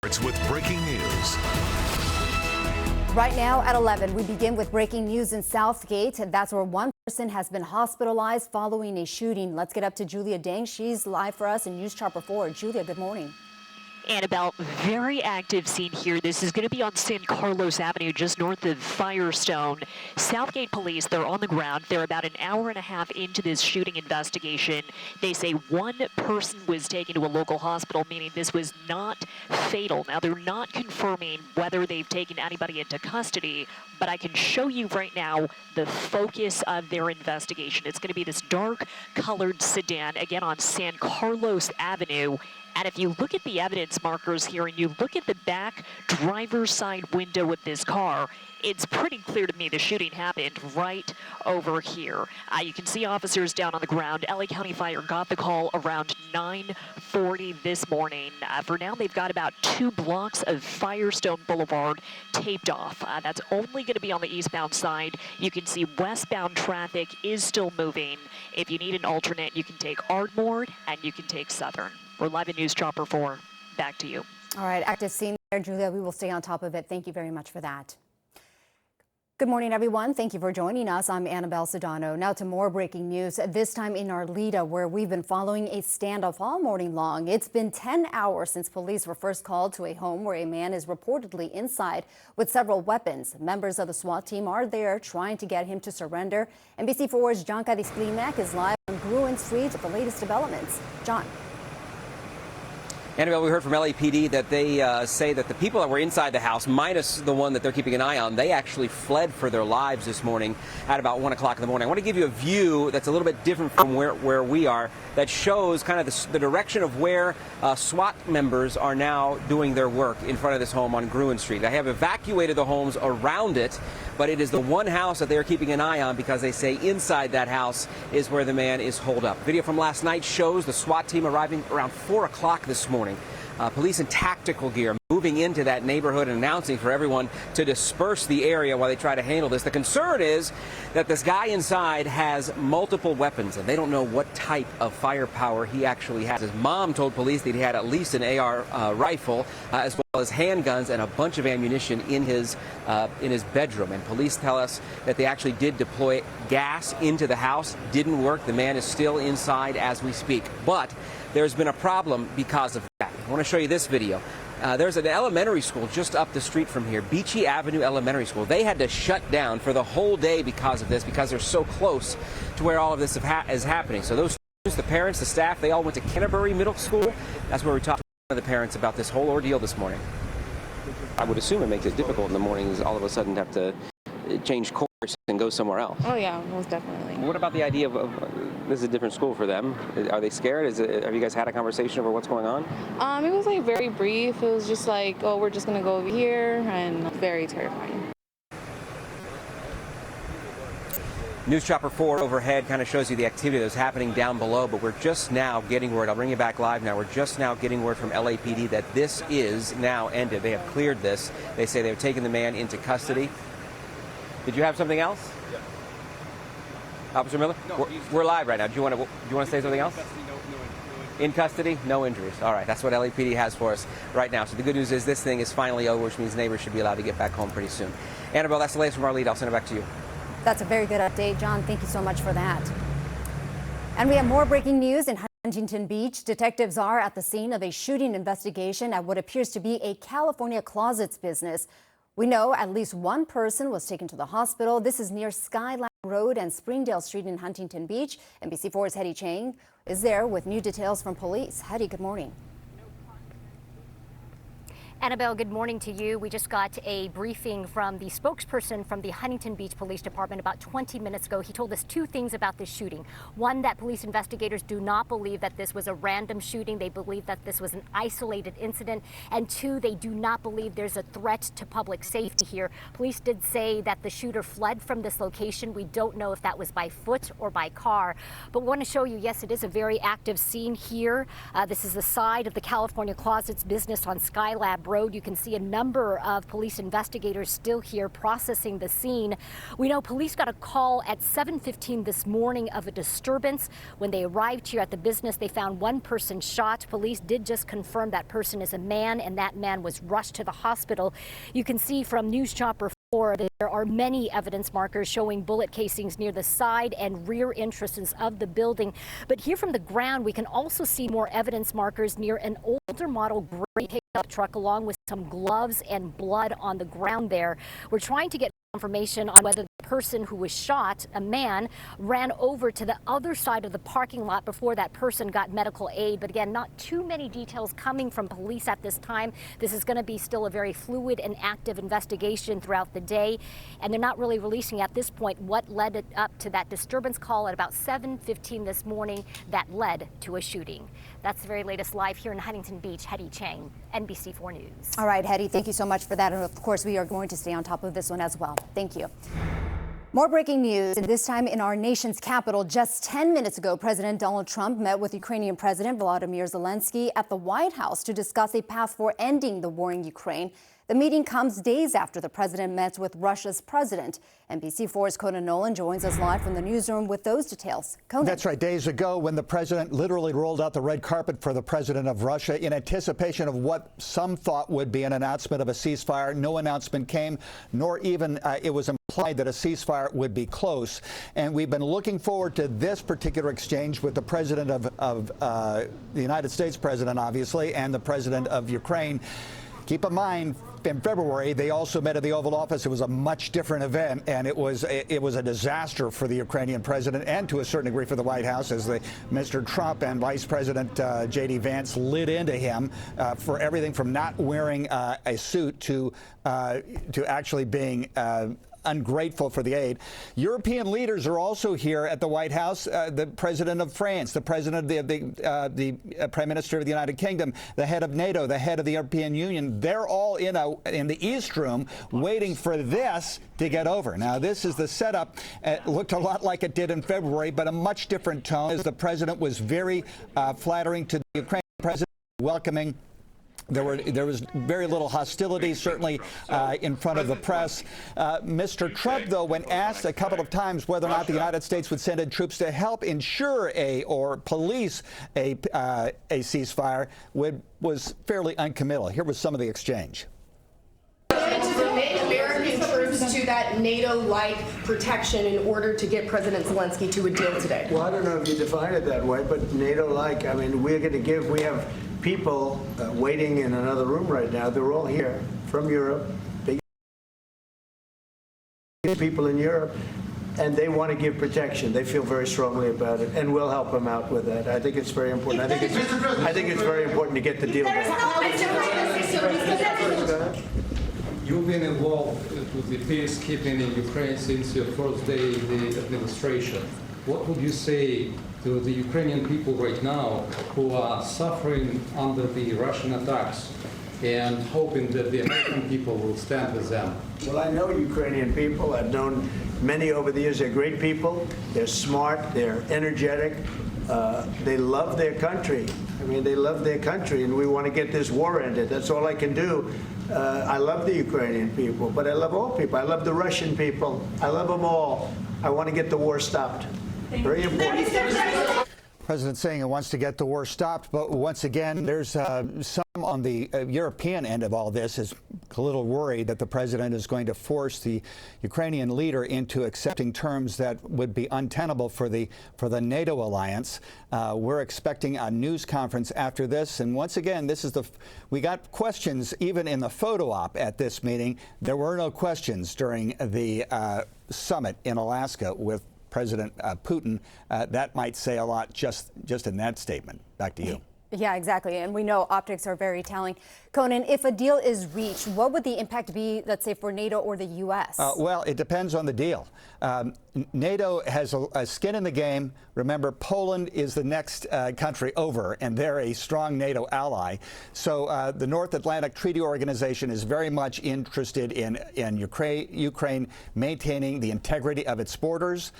It's with breaking news. Right now at 11, we begin with breaking news in Southgate. That's where one person has been hospitalized following a shooting. Let's get up to Julia Dang. She's live for us in News Chopper 4. Julia, good morning. Annabelle, very active scene here. This is going to be on San Carlos Avenue, just north of Firestone. Southgate police, they're on the ground. They're about an hour and a half into this shooting investigation. They say one person was taken to a local hospital, meaning this was not fatal. Now, they're not confirming whether they've taken anybody into custody, but I can show you right now the focus of their investigation. It's going to be this dark-colored sedan, again on San Carlos Avenue. And if you look at the evidence markers here and you look at the back driver's side window of this car, it's pretty clear to me the shooting happened right over here. You can see officers down on the ground. LA County Fire got the call around 9:40 this morning. For now, they've got about 2 blocks of Firestone Boulevard taped off. That's only going to be on the eastbound side. You can see westbound traffic is still moving. If you need an alternate, you can take Ardmore and you can take Southern. We're live in News Chopper 4. Back to you. All right, active scene there, Julia. We will stay on top of it. Thank you very much for that. Good morning, everyone. Thank you for joining us. I'm Annabelle Sedano. Now to more breaking news, this time in Arleta, where we've been following a standoff all morning long. It's been 10 hours since police were first called to a home where a man is reportedly inside with several weapons. Members of the SWAT team are there trying to get him to surrender. NBC4's John Cadisplimac is live on Gruen Street with the latest developments. John. Annabelle, we heard from LAPD that they say that the people that were inside the house, minus the one that they're keeping an eye on, they actually fled for their lives this morning at about 1 o'clock in the morning. I want to give you a view that's a little bit different from where we are, that shows kind of the direction of where SWAT members are now doing their work in front of this home on Gruen Street. They have evacuated the homes around it, but it is the one house that they are keeping an eye on because they say inside that house is where the man is holed up. Video from last night shows the SWAT team arriving around 4 o'clock this morning. Police in tactical gear moving into that neighborhood and announcing for everyone to disperse the area while they try to handle this. The concern is that this guy inside has multiple weapons, and they don't know what type of firepower he actually has. His mom told police that he had at least an AR rifle, as well as handguns and a bunch of ammunition in his bedroom. And police tell us that they actually did deploy gas into the house. Didn't work. The man is still inside as we speak. But there's been a problem because of that. I want to show you this video. There's an elementary school just up the street from here, Beachy Avenue Elementary School. They had to shut down for the whole day because of this, because they're so close to where all of this is happening. So those students, the parents, the staff, they all went to Canterbury Middle School. That's where we talked to one of the parents about this whole ordeal this morning. I would assume it makes it difficult in the mornings all of a sudden to have to change course and go somewhere else. Oh yeah, most definitely. What about the idea of this is a different school for them? Are they scared? Have you guys had a conversation over what's going on? It was like very brief. It was just like, oh, we're just gonna go over here, and very terrifying. News Chopper 4 overhead kind of shows you the activity that's happening down below, but we're just now getting word. I'll bring you back live now. We're just now getting word from LAPD that this is now ended. They have cleared this. They say they've taken the man into custody. Did you have something else? Yeah. Officer Miller? No, we're live right now. Do you want to say something else? In custody, no injuries. All right, that's what LAPD has for us right now. So the good news is this thing is finally over, which means neighbors should be allowed to get back home pretty soon. Annabelle, that's the latest from our lead. I'll send it back to you. That's a very good update, John. Thank you so much for that. And we have more breaking news in Huntington Beach. Detectives are at the scene of a shooting investigation at what appears to be a California closets business. We know at least one person was taken to the hospital. This is near Skyline Road and Springdale Street in Huntington Beach. NBC4's Hetty Chang is there with new details from police. Hetty, good morning. Annabelle, good morning to you. We just got a briefing from the spokesperson from the Huntington Beach Police Department about 20 minutes ago. He told us 2 things about this shooting. One, that police investigators do not believe that this was a random shooting. They believe that this was an isolated incident. And 2, they do not believe there's a threat to public safety here. Police did say that the shooter fled from this location. We don't know if that was by foot or by car. But we want to show you, yes, it is a very active scene here. This is the side of the California Closets business on Skylab road. You can see a number of police investigators still here processing the scene. We know police got a call at 7:15 this morning of a disturbance. When they arrived here at the business, they found one person shot. Police did just confirm that person is a man, and that man was rushed to the hospital. You can see from News Chopper 4 there are many evidence markers showing bullet casings near the side and rear entrances of the building. But here from the ground, we can also see more evidence markers near an older model gray pickup truck, along with some gloves and blood on the ground there. We're trying to get information on whether the person who was shot, a man, ran over to the other side of the parking lot before that person got medical aid. But again, not too many details coming from police at this time. This is going to be still a very fluid and active investigation throughout the day, and they're not really releasing at this point what led it up to that disturbance call at about 7:15 this morning that led to a shooting. That's the very latest live here in Huntington Beach. Hetty Chang, NBC4 News. All right, Hetty, thank you so much for that. And of course, we are going to stay on top of this one as well. Thank you. More breaking news, and this time in our nation's capital. Just 10 minutes ago, President Donald Trump met with Ukrainian President Volodymyr Zelensky at the White House to discuss a path for ending the war in Ukraine. The meeting comes days after the president met with Russia's president. NBC4's Conan Nolan joins us live from the newsroom with those details. Conan. That's right. Days ago, when the president literally rolled out the red carpet for the president of Russia in anticipation of what some thought would be an announcement of a ceasefire, no announcement came, nor even it was implied that a ceasefire would be close. And we've been looking forward to this particular exchange with the president of the United States president, obviously, and the president of Ukraine. Keep in mind, in February, they also met at the Oval Office. It was a much different event, and it was a disaster for the Ukrainian president and to a certain degree for the White House, as Mr. Trump and Vice President J.D. Vance lit into him for everything from not wearing a suit to actually being ungrateful for the aid. European leaders are also here at the White House. The president of France, the president of the Prime Minister of the United Kingdom, the head of NATO, the head of the European Union. They're all in the East Room waiting for this to get over. Now, this is the setup. It looked a lot like it did in February, but a much different tone, as the president was very flattering to the Ukrainian president, welcoming. There was very little hostility, certainly in front of the press. Mr. Trump, though, when asked a couple of times whether or not the United States would send in troops to help ensure or police a ceasefire, was fairly uncommittal. Here was some of the exchange. To remit American troops to that NATO-like protection in order to get President Zelensky to a deal today? Well, I don't know if you define it that way, but NATO-like, I mean, we have people waiting in another room right now. They're all here from Europe. Big people in Europe, and they want to give protection. They feel very strongly about it, and we'll help them out with that. I think it's very important. I think it's very important to get the deal done. You've been involved with the peacekeeping in Ukraine since your first day in the administration. What would you say to the Ukrainian people right now who are suffering under the Russian attacks and hoping that the American people will stand with them? Well, I know Ukrainian people. I've known many over the years. They're great people. They're smart. They're energetic. They love their country. I mean, they love their country, and we want to get this war ended. That's all I can do. I love the Ukrainian people, but I love all people. I love the Russian people. I love them all. I want to get the war stopped. Very important. President saying he wants to get the war stopped, but once again, there's some on the European end of all this is a little worried that the president is going to force the Ukrainian leader into accepting terms that would be untenable for the NATO alliance. We're expecting a news conference after this, and once again, we got questions even in the photo op at this meeting. There were no questions during the summit in Alaska with President Putin. That might say a lot just in that statement. Back to you. Yeah, exactly. And we know optics are very telling. Conan, if a deal is reached, what would the impact be, let's say, for NATO or the U.S.? Well, it depends on the deal. NATO has a skin in the game. Remember, Poland is the next country over, and they're a strong NATO ally. So the North Atlantic Treaty Organization is very much interested in Ukraine maintaining the integrity of its borders.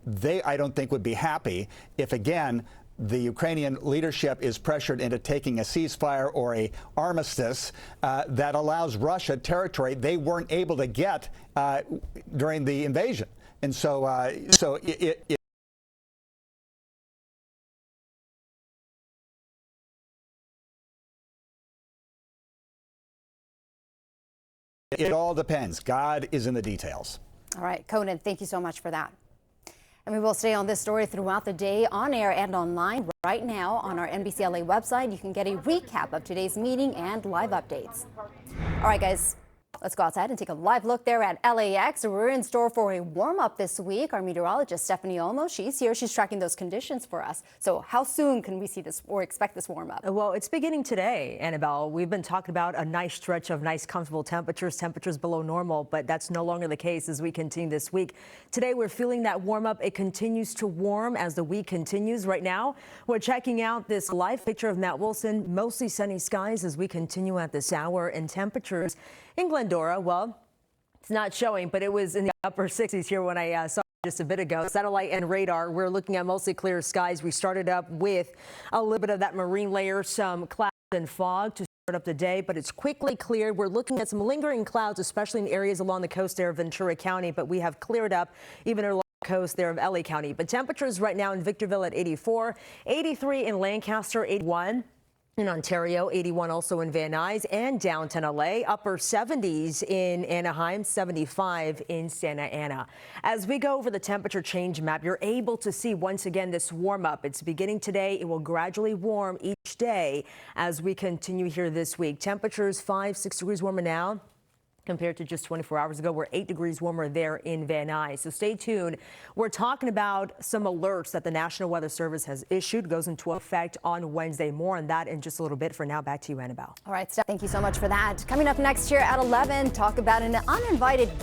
They, I don't think, would be happy if, again, the Ukrainian leadership is pressured into taking a ceasefire or a armistice that allows Russia territory they weren't able to get during the invasion. And so, it all depends. God is in the details. All right, Conan, thank you so much for that. And we will stay on this story throughout the day, on air and online. Right now on our NBC LA website, you can get a recap of today's meeting and live updates. All right, guys. Let's go outside and take a live look there at LAX. We're in store for a warm-up this week. Our meteorologist, Stephanie Olmo, she's here. She's tracking those conditions for us. So how soon can we see this or expect this warm-up? Well, it's beginning today, Annabelle. We've been talking about a nice stretch of nice, comfortable temperatures below normal, but that's no longer the case as we continue this week. Today, we're feeling that warm-up. It continues to warm as the week continues. Right now, we're checking out this live picture of Mount Wilson. Mostly sunny skies as we continue at this hour, and temperatures in Glendora, well, it's not showing, but it was in the upper 60s here when I saw it just a bit ago. Satellite and radar, we're looking at mostly clear skies. We started up with a little bit of that marine layer, some clouds and fog to start up the day, but it's quickly cleared. We're looking at some lingering clouds, especially in areas along the coast there of Ventura County, but we have cleared up even along the coast there of LA County. But temperatures right now in Victorville at 84, 83 in Lancaster, 81. In Ontario, 81 also in Van Nuys and downtown LA, upper 70s in Anaheim, 75 in Santa Ana. As we go over the temperature change map, you're able to see once again this warm up. It's beginning today. It will gradually warm each day as we continue here this week. Temperatures 5-6 degrees warmer now compared to just 24 hours ago. We're 8 degrees warmer there in Van Nuys. So stay tuned. We're talking about some alerts that the National Weather Service has issued. Goes into effect on Wednesday. More on that in just a little bit. For now, back to you, Annabelle. All right, Steph, thank you so much for that. Coming up next here at 11, talk about an uninvited